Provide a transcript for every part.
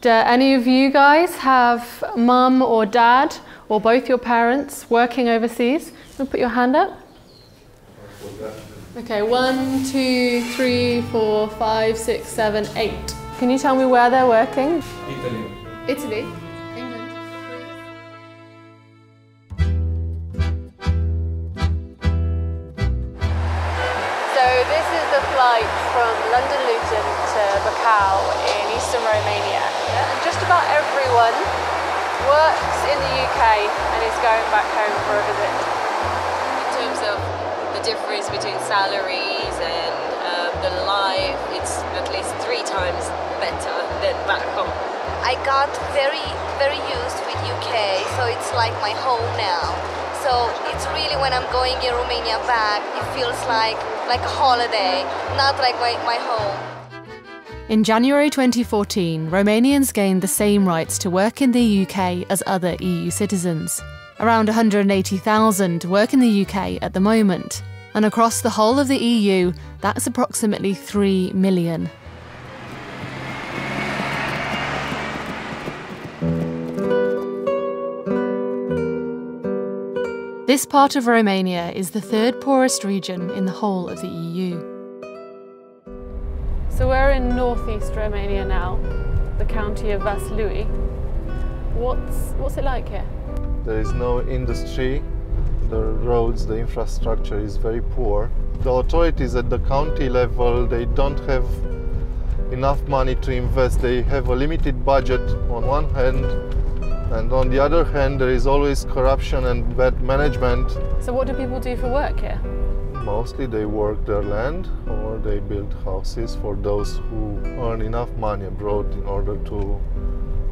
Do any of you guys have mum or dad or both your parents working overseas? You want to put your hand up? Okay, 1, 2, 3, 4, 5, 6, 7, 8. Can you tell me where they're working? Italy. Italy? England? So this is the flight from London Luton to Bacău in eastern Romania. And just about everyone works in the UK and is going back home for a visit. In terms of the difference between salaries and the life, it's at least 3 times better than back home. I got very used with UK, so it's like my home now. So it's really, when I'm going in Romania back, it feels like a holiday, not like my home. In January 2014, Romanians gained the same rights to work in the UK as other EU citizens. Around 180,000 work in the UK at the moment, and across the whole of the EU, that's approximately 3 million. This part of Romania is the 3rd poorest region in the whole of the EU. So we're in northeast Romania now, the county of Vaslui. What's it like here? There is no industry, the roads, the infrastructure is very poor. The authorities at the county level, they don't have enough money to invest. They have a limited budget on one hand, and on the other hand there is always corruption and bad management. So what do people do for work here? Mostly they work their land or they build houses for those who earn enough money abroad in order to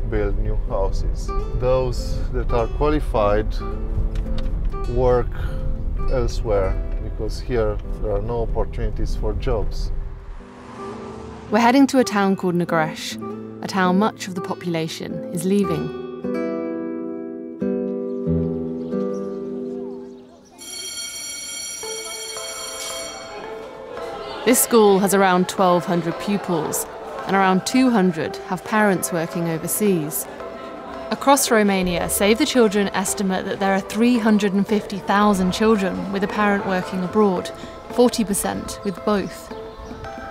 build new houses. Those that are qualified work elsewhere because here there are no opportunities for jobs. We're heading to a town called Negreș, a town much of the population is leaving. This school has around 1,200 pupils, and around 200 have parents working overseas. Across Romania, Save the Children estimate that there are 350,000 children with a parent working abroad, 40% with both.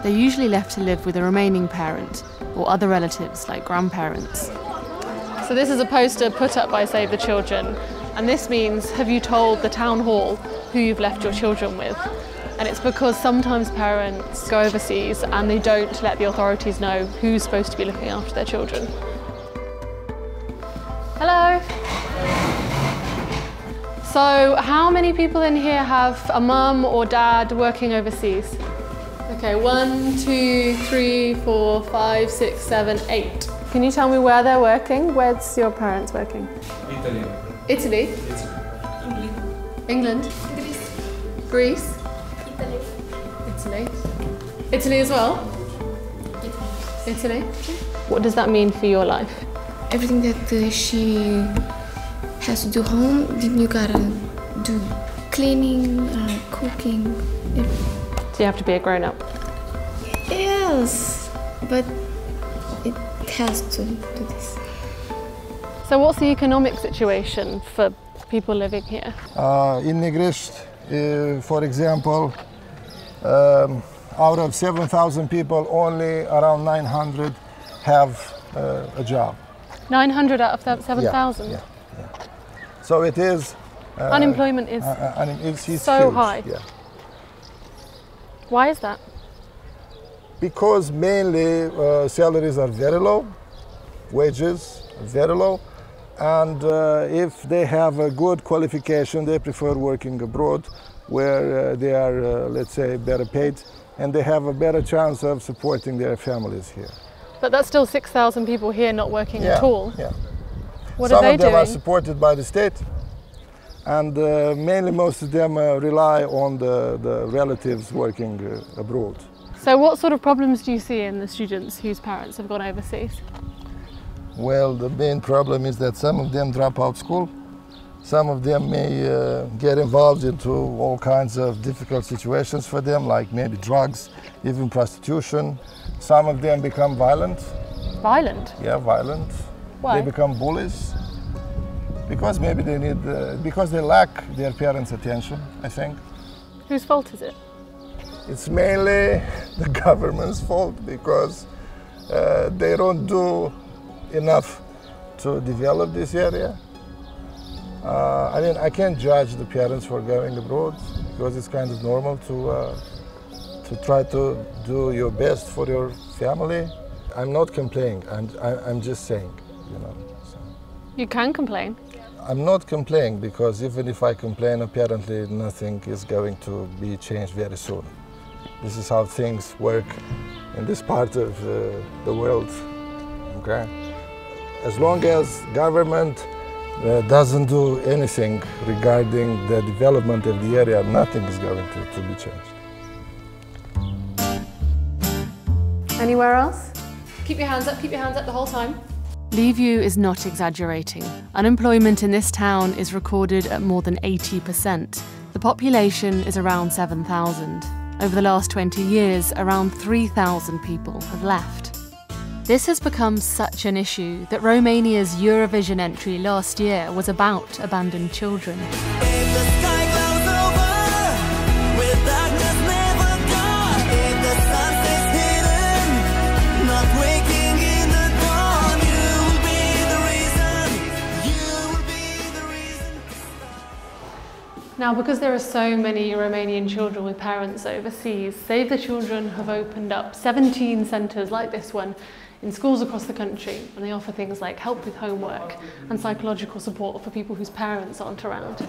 They're usually left to live with a remaining parent or other relatives like grandparents. So this is a poster put up by Save the Children, and this means, have you told the town hall who you've left your children with? And it's because sometimes parents go overseas and they don't let the authorities know who's supposed to be looking after their children. Hello. So how many people in here have a mum or dad working overseas? Okay, 1, 2, 3, 4, 5, 6, 7, 8. Can you tell me where they're working? Where's your parents working? Italy. Italy? Italy. England? Greece. Greece? Italy. Italy. Italy as well? Italy. What does that mean for your life? Everything that she has to do home, then you gotta do cleaning, cooking. So you have to be a grown-up? Yes, but it has to do this. So what's the economic situation for people living here? In Negreș, for example, out of 7,000 people, only around 900 have a job. 900 out of 7,000? Yeah. So it is... Unemployment is it's so huge, high. Yeah. Why is that? Because mainly salaries are very low, wages are very low, and if they have a good qualification, they prefer working abroad where they are, let's say, better paid, and they have a better chance of supporting their families here. But that's still 6,000 people here not working at all. Yeah. What are they doing? Some of them are supported by the state, and mainly most of them rely on the relatives working abroad. So what sort of problems do you see in the students whose parents have gone overseas? Well, the main problem is that some of them drop out school. Some of them may get involved into all kinds of difficult situations for them, like maybe drugs, even prostitution. Some of them become violent, Violent? Yeah, violent. Why? They become bullies because maybe they need, because they lack their parents' attention, I think. Whose fault is it? It's mainly the government's fault because they don't do enough to develop this area. I mean, I can't judge the parents for going abroad because it's kind of normal to try to do your best for your family. I'm not complaining, I'm just saying, you know. So. You can complain. I'm not complaining because even if I complain, apparently nothing is going to be changed very soon. This is how things work in this part of the world, okay? As long as government doesn't do anything regarding the development of the area, nothing is going to be changed. Anywhere else? Keep your hands up the whole time. Leaveview is not exaggerating. Unemployment in this town is recorded at more than 80%. The population is around 7,000. Over the last 20 years, around 3,000 people have left. This has become such an issue that Romania's Eurovision entry last year was about abandoned children. Now, because there are so many Romanian children with parents overseas, Save the Children have opened up 17 centres like this one in schools across the country, and they offer things like help with homework and psychological support for people whose parents aren't around.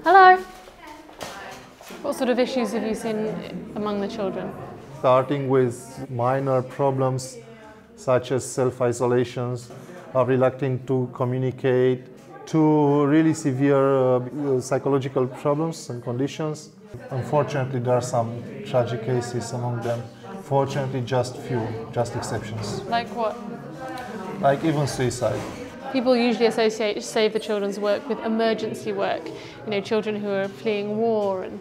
Hello. What sort of issues have you seen among the children? Starting with minor problems such as self-isolations, reluctant to communicate, to really severe psychological problems and conditions. Unfortunately, there are some tragic cases among them. Fortunately, just few, just exceptions. Like what? Like even suicide. People usually associate Save the Children's work with emergency work. You know, children who are fleeing war and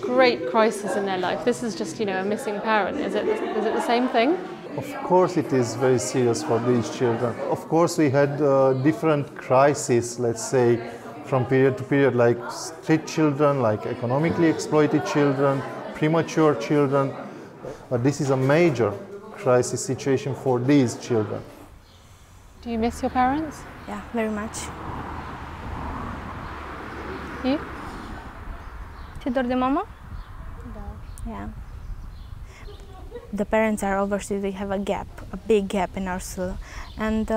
great crisis in their life. This is just, you know, a missing parent. Is it the same thing? Of course it is very serious for these children. Of course we had different crises, let's say, from period to period, like street children, like economically exploited children, premature children. But this is a major crisis situation for these children. Do you miss your parents? Yeah, very much. You? Ce dor de mama? Yeah. The parents are overseas, they have a gap, a big gap in our school. And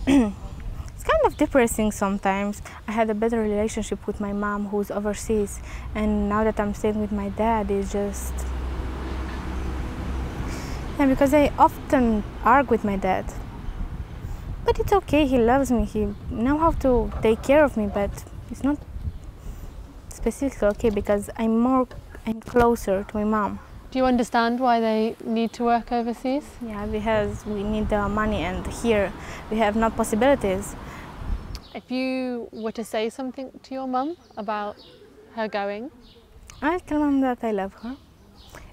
it's kind of depressing sometimes. I had a better relationship with my mom who's overseas, and now that I'm staying with my dad, it's just... Yeah, because I often argue with my dad. But it's okay, he loves me, he knows how to take care of me, but it's not specifically okay because I'm closer to my mom. Do you understand why they need to work overseas? Yeah, because we need the money and here we have no possibilities. If you were to say something to your mum about her going? I tell mom that I love her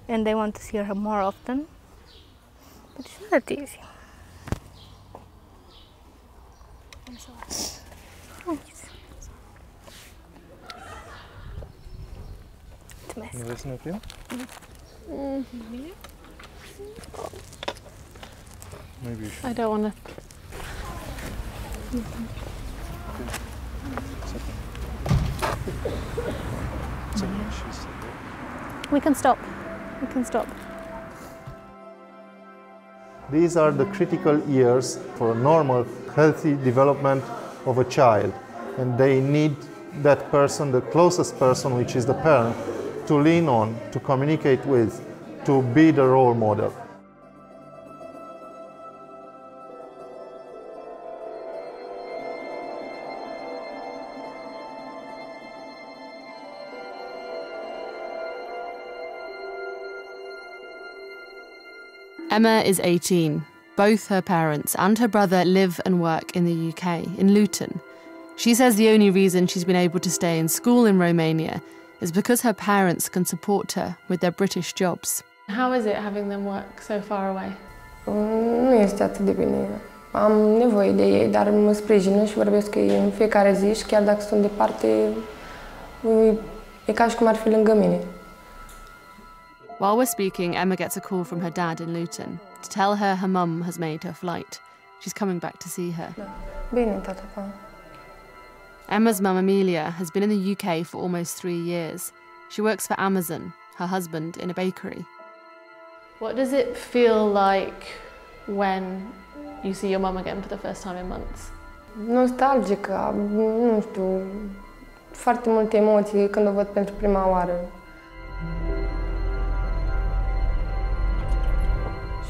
and I want to see her more often, but it's not that easy. I'm sorry. Oh, yes. It's messy. Maybe you should. I don't want to. We can stop. We can stop. These are the critical years for a normal, healthy development of a child. And they need that person, the closest person, which is the parent, to lean on, to communicate with, to be the role model. Emma is 18. Both her parents and her brother live and work in the UK, in Luton. She says the only reason she's been able to stay in school in Romania is because her parents can support her with their British jobs. How is it having them work so far away? Nu este atât de bine. Am nevoie de ei, dar mă sprijină și vorbesc cu ei în fiecare zi și chiar dacă sunt departe, e ca și cum ar fi lângă mine. While we're speaking, Emma gets a call from her dad in Luton to tell her mum has made her flight. She's coming back to see her. Da. Bine, tata, pa. Emma's mum, Amelia, has been in the UK for almost 3 years. She works for Amazon, her husband in a bakery. What does it feel like when you see your mum again for the first time in months? Nostalgică, nu știu, foarte multe emoții când o văd pentru prima oară.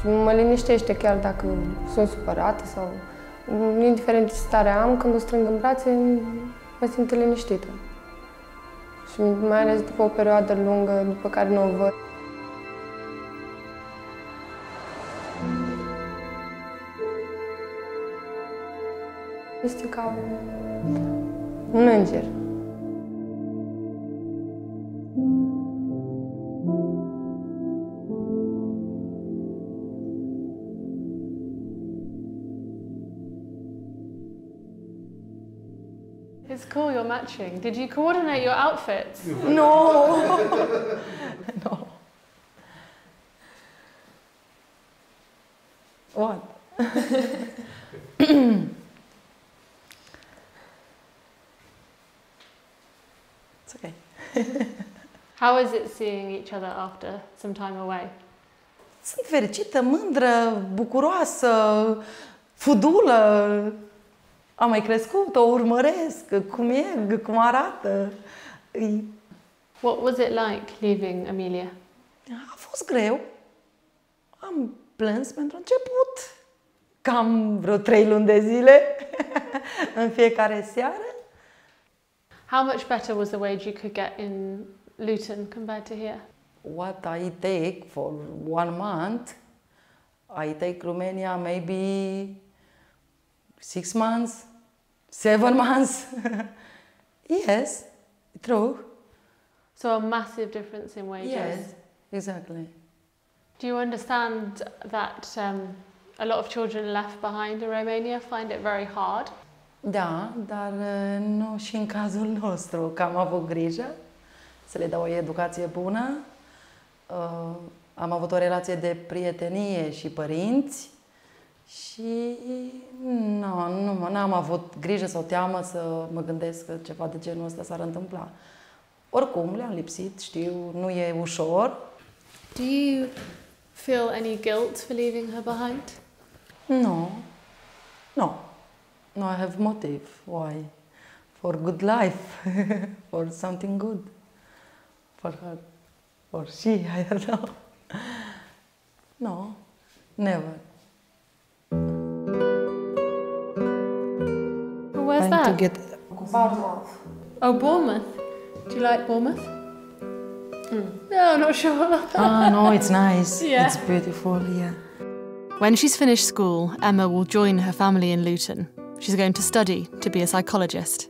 Și mă liniștește chiar dacă sunt supărată sau indiferent ce stare am, când o strâng în brațe, mă simt liniștită. Și mai ales după o perioadă lungă după care nu o văd. Este ca un înger. It's cool you're matching. Did you coordinate your outfits? No. No. What? It's okay. How is it seeing each other after some time away? Sunt fericită, mândră, bucuroasă, fudulă. Am mai crescut, o urmăresc, cum e, cum arată. What was it like leaving Amelia? A fost greu. Am plâns pentru început. Cam vreo 3 luni de zile, în fiecare seară. How much better was the wage you could get in Luton compared to here? What I take for 1 month, I take Romania maybe 6 months, 7 months. Yes, true. So a massive difference in wages. Yes, exactly. Do you understand that a lot of children left behind in Romania find it very hard? Da, dar nu și în cazul nostru, că am avut grijă să le dau o educație bună. Am avut o relație de prietenie și părinți și n-am avut grijă sau teamă să mă gândesc că ceva de genul ăsta s-ar întâmpla. Oricum, le-am lipsit, știu, nu e ușor. Do you feel any guilt for leaving her behind? No. No. No, I have motive. Why? For good life. For something good. For her. Or she, I don't know. No. Never. Where's that? To get Barfoot. Oh, Bournemouth. Do you like Bournemouth? No, not sure. no, it's nice. Yeah. It's beautiful, yeah. When she's finished school, Emma will join her family in Luton. She's going to study to be a psychologist.